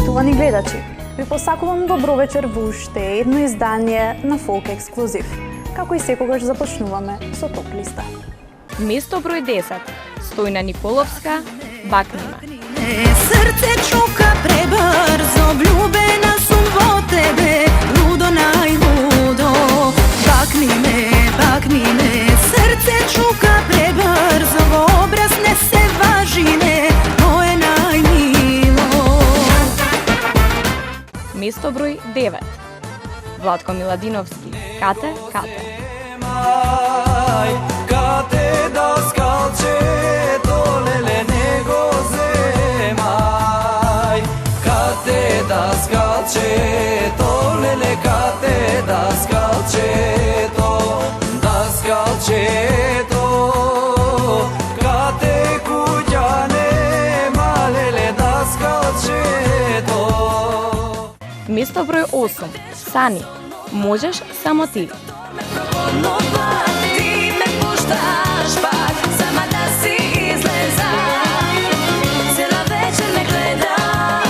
Почитувани гледачи, ви посакувам добро вечер во уште едно издание на Folk Ексклузив. Како и секогаш започнуваме со топ листа. Место број 10. Стојна Николовска, Бакнима. Срце чука пребрзо, влюбена сум во тебе, лудо најлудо. Бакни ме, срце чука пребрзо, во образ не се важи не, моје најмило. Место број 9. Владко Миладиновски, Кате, Кате. Kate da skalče, dolele nego zemaj. Kate da skalče, dolele kate da skalče to, da skalče to. Kate kuđane, malele da skalče to. Место број 8. Сани, можеш само ти. No pak, ti me puštaš pak, sama da si izlezam. Cijela večer me gledam,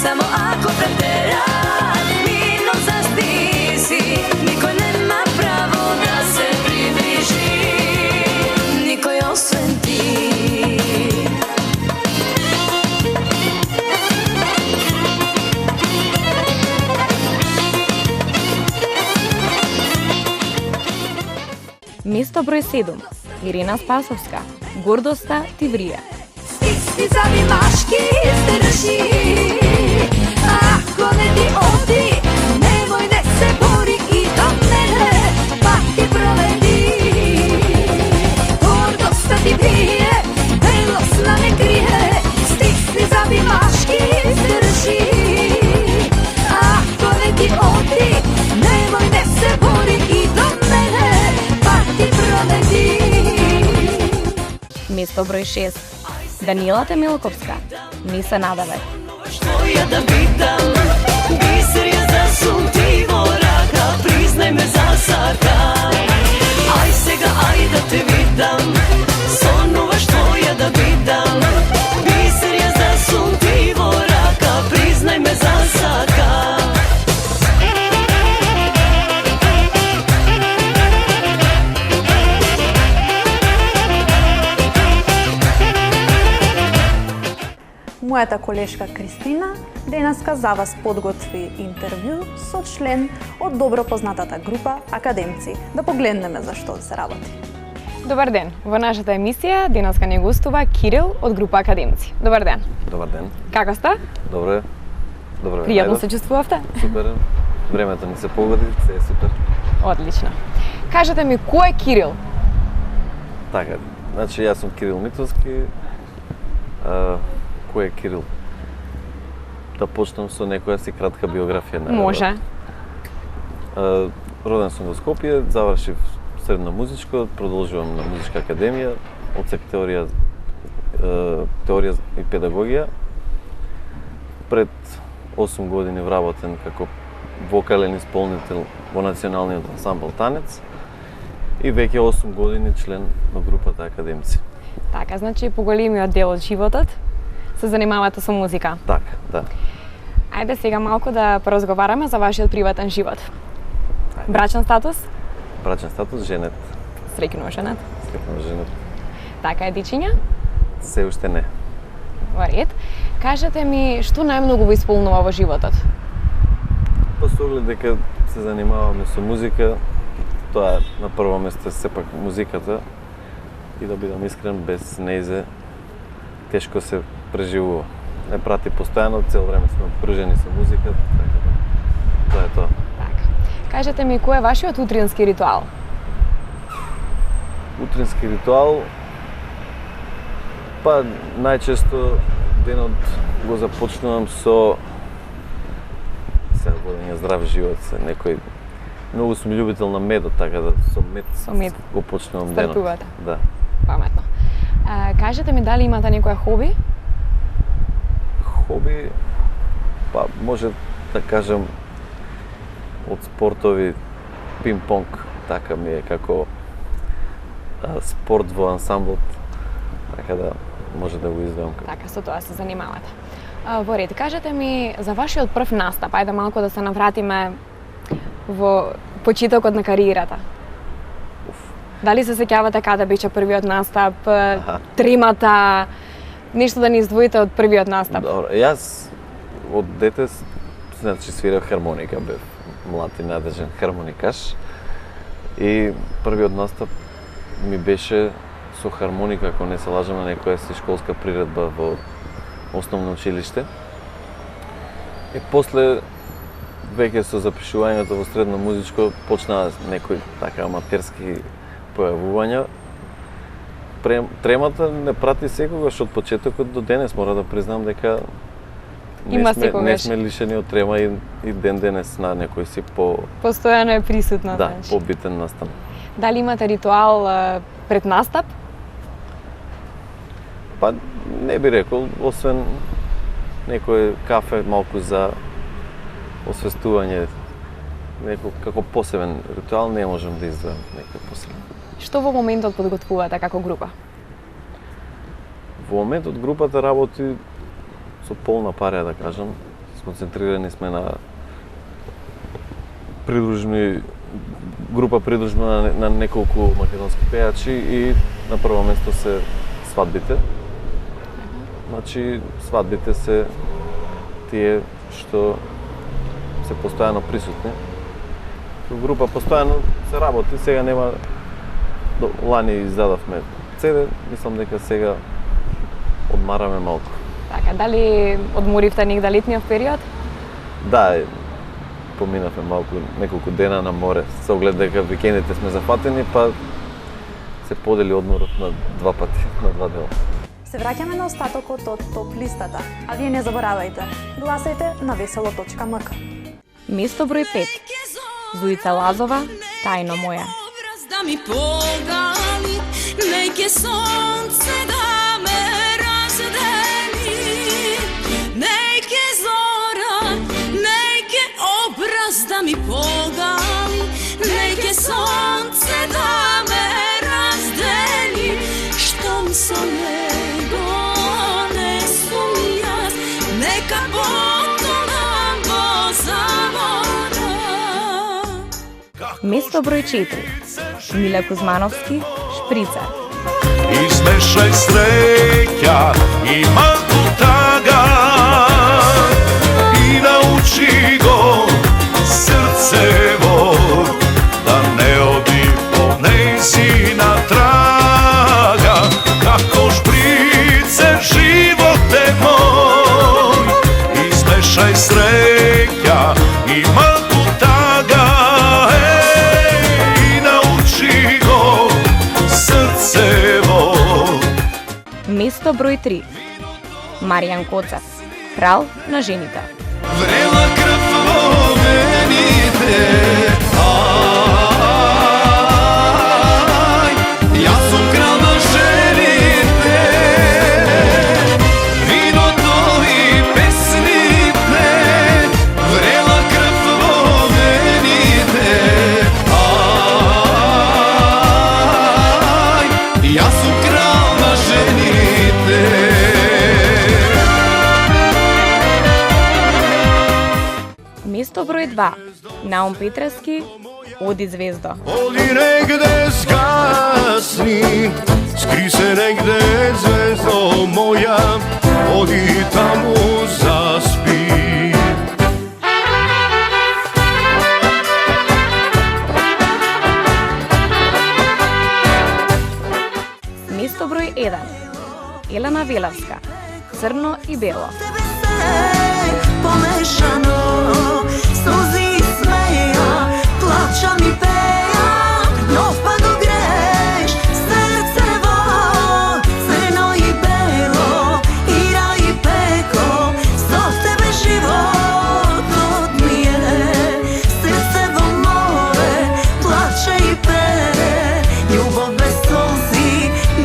samo ako preteram. Minut zaspisi, niko nema pravo da se približi, niko osim ti. Место број 7. Ирина Спасовска, Гордоста ти врие. Istizami maški izdrži, ako ne ti odi, nemoj ne se bori i do mene, pa ti provedi. Gordosta ti brije, belosna ne krije, stisni zabi maški izdrži, ako ne ti odi, nemoj ne se bori i do mene, pa ti provedi. Место број 6. Даниела Темелковска, Ми се надаве. Što ja da pitam, biser je za suntivo raka, priznaj me za saka. Aj sega, aj da te vidim, sonova što ja da pitam, biser je za suntivo raka, priznaj me za saka. Мојата колешка Кристина денеска за вас подготви интервју со член од добро познатата група Академци. Да погледнеме за што се работи. Добар ден. Во нашата емисија денеска ни гостува Кирил од група Академци. Добар ден. Добар ден. Како сте? Добро. Добро. Пријатно се чувствувавте? Супер. Времето ни се погоди, се е супер. Одлично. Кажете ми, кој е Кирил? Така, значи јас сум Кирил Митовски. Кој е Кирил? Да почнем со некоја си кратка биографија. Може. Роден сум во Скопје, завршив средно музичко, продолжувам на музичка академија, одсек теорија и педагогија. Пред 8 години вработен како вокален исполнител во националниот ансамбл Танец и веќе 8 години член на групата Академци. Така, значи поголемиот дел од животот се занимавате со музика. Така, да. Ајде сега малку да поразговараме за вашиот приватен живот. Брачен статус? Брачен статус, женет. Среќно женет. Среќно женет. Така е, дичиња? Се уште не. Во ред. Кажете ми, што најмногу ви исполнува во животот? Па со оглед дека се занимаваме со музика, тоа на прво место сепак музиката и да бидам искрен, без нејзе тешко се преживува. Не прати постојано, цел време сме обкружени со музика, така да тоа е тоа. Така. Кажете ми, кој е вашиот утрински ритуал? Утрински ритуал, па најчесто денот го започнувам со водење здрав живот, некој многу сум љубител на медот, така да со мед го почнувам денот. Стартувате? Да. Паметно. Кажете ми, дали имате некоја хоби? Хоби, па може да кажам од спортови пинг-понг, така ми е како спорт во ансамблот, така да може да го издавам. Така, со тоа се занимавате. Во ред, кажете ми за вашиот прв настап, ајде малку да се навратиме во почетокот на кариерата. Дали се сеќавате каде беше првиот настап, тремата, нешто да ни издвоите од првиот настап? Добро, јас од дете значи свирав хармоника, бев млад и надежен хармоникаш. И првиот настап ми беше со хармоника, ако не се лажам, на некоја си школска приредба во основно училиште. И после веќе со запишувањето во средно музичко почнаа некои така аматерски појавувања. Тремата не прати секогаш од почетокот до денес, мора да признам дека не сме лишени од трема и ден денес на некој си Постојано е присутна, да, значи. побитен настан. Дали имате ритуал пред настап? Па не би рекол, освен некој кафе малку за освестување, некој како посебен ритуал не можам да издвојам некој посебен. Што во моментот подготвувате како група? Во моментот групата работи со полна парија, да кажам. Сконцентрирани сме на група придружна на неколку македонски пејачи и на прво место се свадбите. Значи, свадбите се тие што се постојано присутни. Група постојано се работи, сега нема... Лани издадавме CD, мислам дека сега одмараме малку. Така, дали одморивте негде летниот период? Да, поминавме малку, неколку дена на море, со оглед дека викендите сме зафатени, па се подели одморот на два пати, на два дела. Се враќаме на остатокот од топ листата, а вие не заборавајте, гласајте на весело.мк. Место број 5. Зуица Лазова, Тајно моја. Da mi pogali, neke sonce da me razdeli, neke zora, neke obraz da mi pogali, neke sonce da me razdeli, što sa nego ne sumnjas, neka nam go zavora. Место број 4. Миле Кузмановски, Шприца. Измешај среќа и малку тага и научи го срцево да не оди по нејзина трага, како шприце живот е мој. Измешај среќа и малку тага Место број 3. Маријан Коцев, крал на жените. Vrela krv во veните, јас сум крал на жените, виното и песните, vrela крв во veните, јас сум крал на жените. Место број 2. Наум Петрески, Оди звездо. Оди негде скасни, скри се негде звездо моја, оди таму заспи. Место број 1. Елена Велевска, Црно и бело. Pomešano, suzi smeja, plaća mi peja, no pa do greš, srcevo, crno i belo, ira i peko, so tebe život odmije, srcevo more, plaće i pere, ljubav bez solzi,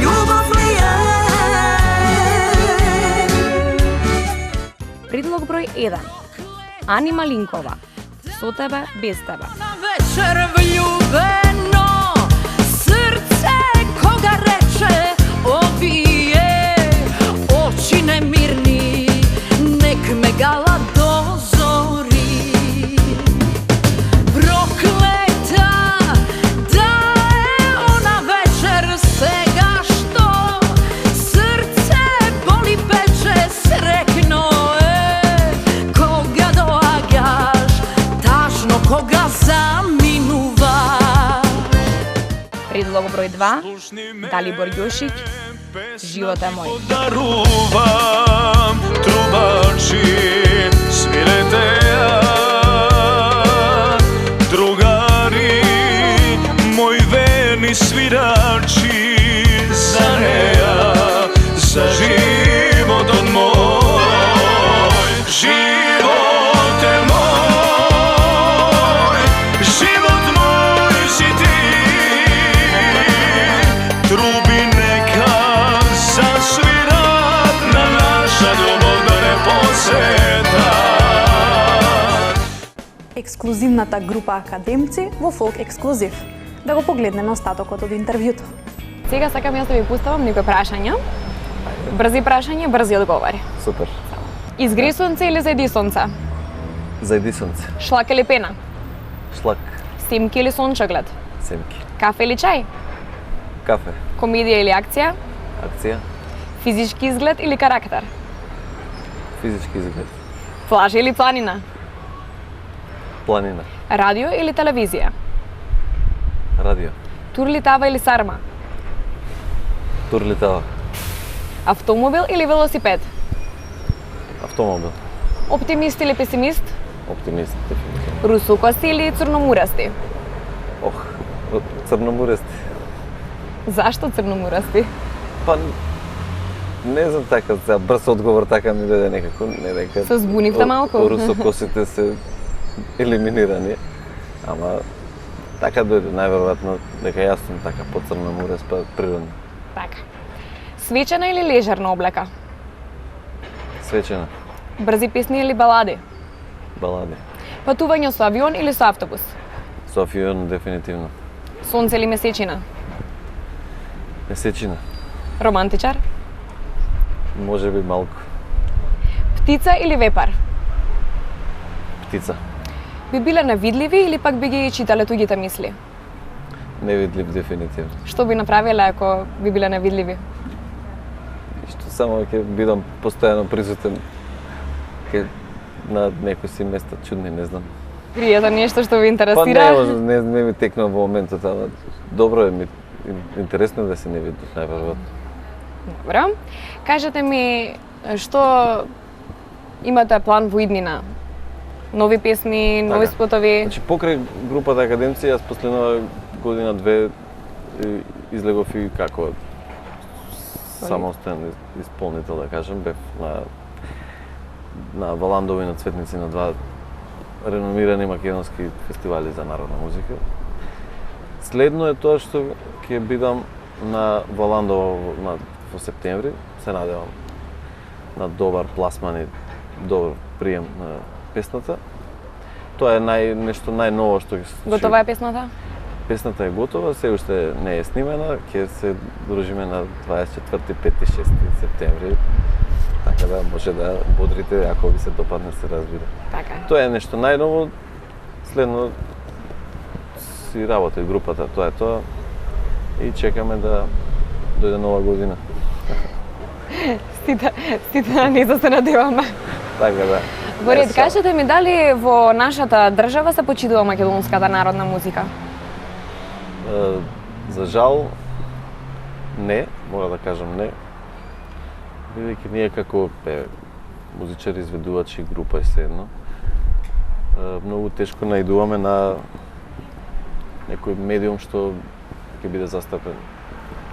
ljubav li je? Предлог број 1. Ани Малинкова, Со тебе, без тебе. Na večer vljubeno, srce koga reče obije, oči nemirni, nek 2, Далибор Јошиć, Живот е мој. Дарувам трубачи, свирете ја, другари, мои верни свирачи, за неја, за животот мој, живот е мој, живот мој си ти, труби нека засвират на наша љубов да не посетат. Ексклузивната група Академци во Фолк Ексклузив. Да го погледнеме остатокот од интервјуто. Сега сакам јас да ви пуставам некои прашања. Брзи прашања, брзи одговори. Супер. Изгри сонце или зајди сонце? Зајди сонце. Шлак или пена? Шлак. Снимки или сончеглед? Семки. Кафе или чај? Кафе. Комедија или акција? Акција. Физички изглед или карактер? Физички изглед. Плажа или планина? Планина. Радио или телевизија? Радио. Турлитава или сарма? Турлитава. Автомобил или велосипед? Автомобил. Оптимист или песимист? Оптимист. Дефинитивно. Русокости или црномурасти? Ох, црномурести. Зашто црномурасти? Па не знам така, сега брз одговор така ми дојде некако, не дека Се збунивте малку. Русокосите се елиминирани, ама така дојде најверојатно дека јас сум така по црномурес, па природно. Така. Свечена или лежерна облека? Свечена. Брзи песни или балади? Балади. Патување со авион или со автобус? Софијон дефинитивно. Сонце или месечина? Месечина. Романтичар? Може би малку. Птица или вепар? Птица. Би биле невидливи или пак би ги читале туѓите мисли? Невидлив дефинитивно. Што би направиле ако би биле невидливи? И што само ќе бидам постојано присутен на некои си места чудни, не знам. Криете нешто што ви Па интересира? не, може, не ми текнува во моментот, ама добро е, интересно е да се невидлив, најверојатно. Добро. Кажете ми што имате план во иднина? Нови песни, нови Така. спотови? Значи, покрај групата Академци, јас последнава година-две излегов и како самостоен исполнител, да кажем, бев на Валандови на Цветници на два реномирани македонски фестивали за народна музика. Следно е тоа што ќе бидам на Валандово во септември, се надевам на добар пласман и добар прием на песната. Тоа е нешто најново што ќе се случи. Готова е песната? Песната е готова, се уште не е снимена, ќе се дружиме на 24, 5 и 6 септември. Така да може да бодрите, ако ви се допадне, се разбира. Така. Тоа е нешто најново, следно си работи групата, тоа е тоа. И чекаме да дојде нова година. Сите на низа се надеваме. Така да. Во ред, Е, кажете ми дали во нашата држава се почитува македонската народна музика? За жал, не, мора да кажам не. Бидејќи ние како музичари, изведувачи, група и се едно, многу тешко најдуваме на некој медиум што ќе биде застапен,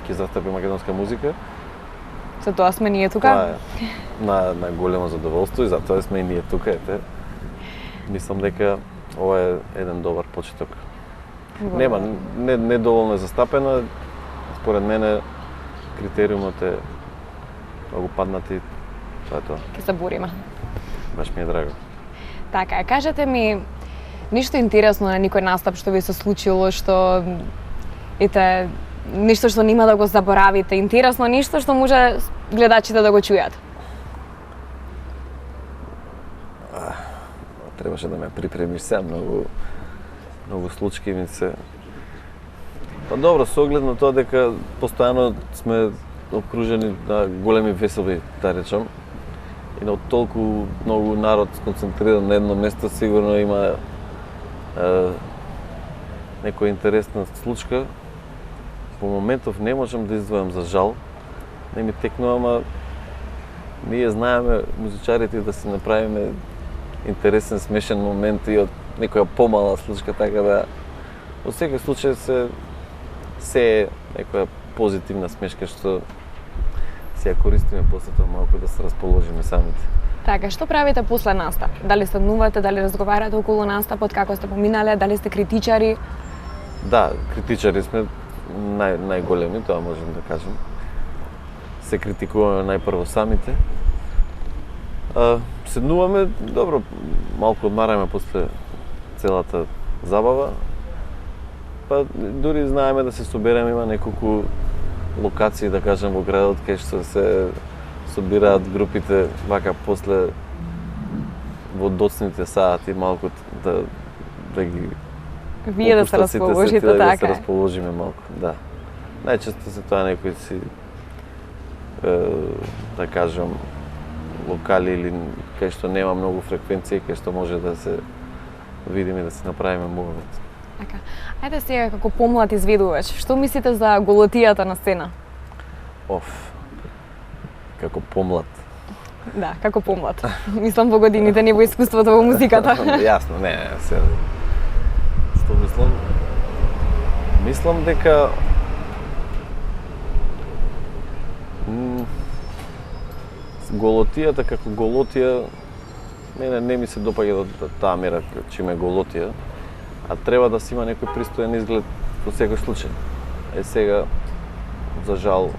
ќе застапи македонска музика. За тоа сме ние тука. Тоа е на големо задоволство и затоа сме и ние тука, ете. Мислам дека ова е еден добар почеток. Нема, не доволно е застапена. Според мене критериумот е многу паднати. Тоа е тоа. Ќе се бориме. Баш ми е драго. Така, кажете ми ништо интересно на никој настап што ви се случило, што ништо што нема да го заборавите, интересно ништо што може гледачите да го чујат. Требаше да ме припремиш сега, многу случаи ми се. Па добро, со оглед на тоа дека постојано сме обкружени на големи весели, да речам, и на толку многу народ сконцентриран на едно место, сигурно има некоја интересна случка. по моментов не можам да издвојам за жал. Не ми текнува, ама ние знаеме музичарите да си направиме интересен, смешен момент и од некоја помала случка, така да во секој случај се е некоја позитивна смешка што си ја користиме после тоа малку да се расположиме самите. Така, што правите после настап? Дали седнувате, дали разговарате околу настапот, како сте поминале, дали сте критичари? Да, критичари сме најголеми, тоа можем да кажем. Се критикуваме најпрво самите. Седнуваме, добро, малку одмараме после целата забава. Па дури знаеме да се собереме, има неколку локации, да кажем, во градот кај што се собираат групите вака после во доцните сати малку да ги Вие да се опуштаците расположите, да така се е. расположиме малку, да. Најчесто се тоа некои си да кажам локали или кај што нема многу фреквенција, кај што може да се видиме да се направиме мувмент. Така. Ајде сега како помлад изведувач, што мислите за голотијата на сцена? Оф, како помлад. Да, како помлад. Мислам во годините, не во искуството во музиката. Јасно, не, се... Што мислам? Мислам дека... Голотијата како голотија, мене не ми се допаѓа таа мера чиме голотија, а треба да си има некој пристоен изглед во секој случај. Сега, за жал,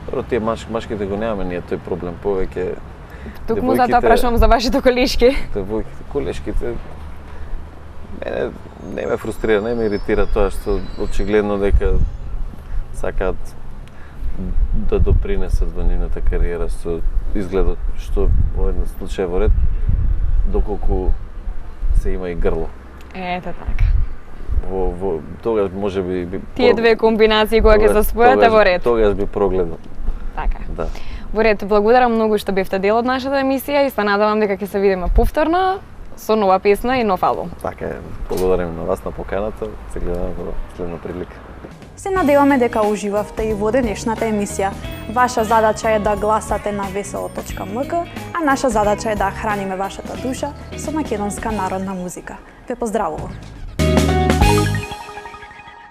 добро, тие машките го немаме ние тој проблем, повеќе Токму затоа прашувам за вашите колешки. девојките, колешките, мене не ме фрустрира, не ме иритира тоа што очигледно дека сакаат да допринесат во нивната кариера со изгледот што во еден случај во ред, доколку се има и грло. Ете така. Тогаш може би Тие две комбинации кога ќе се спојат е во ред. Тогаш би прогледал. Така. Да. Во ред, благодарам многу што бевте дел од нашата емисија и се надевам дека ќе се видиме повторно со нова песна и нов албум. Така е. Благодарам на вас на поканата. Се гледаме во следна прилика. Се надеваме дека уживавте и во денешната емисија. Ваша задача е да гласате на veselo.mk, а наша задача е да храниме вашата душа со македонска народна музика. Ве поздравувам!